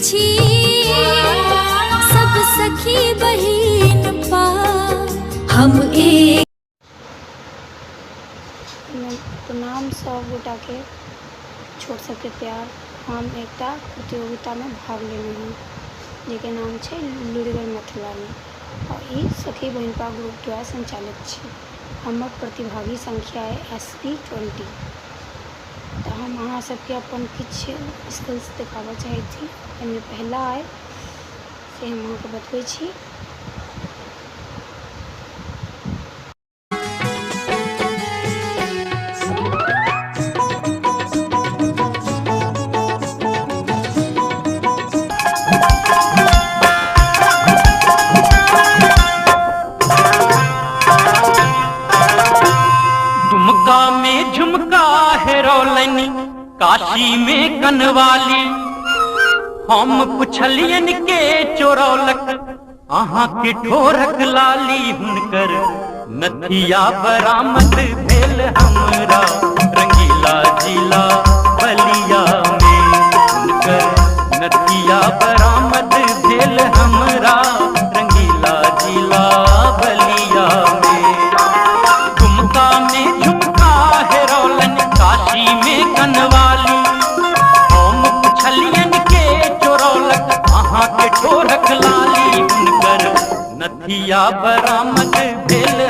छी सब सखी बहिन पा हम एक। प्रणाम सब गोटा के छोट सबके प्यार। हम एकटा प्रतियोगिता में भाग लेने हूँ जेके नाम छै लुरिगर मैथिलानी और ई सखी बहिनपा ग्रुप द्वारा संचालित छै। हमर प्रतिभागी संख्या है SP20। तो हम अहाँ सबके अपन किछु स्किल्स देखाबऽ चाहै छी। एहिमे पहला है से हम अहाँके बतबै छी। दुमका में झुमका है रोलनी, काशी में कनवाली। हम पुछलियन के चोरौलक, अहाँ के ठोरक लाली। हुनकर नथिया बरामद भेल हमरा रंगीला जिला बलिया में। हुनकर नथिया बरामद भेल हमरा रंगीला जिला बलिया में। दुमका में झुमका है रोलन, काशी में कनवाली। हम पुछलियन के चोरौलक, अहाँ के ठोरक लाली। हुनकर नथिया बरामद भेल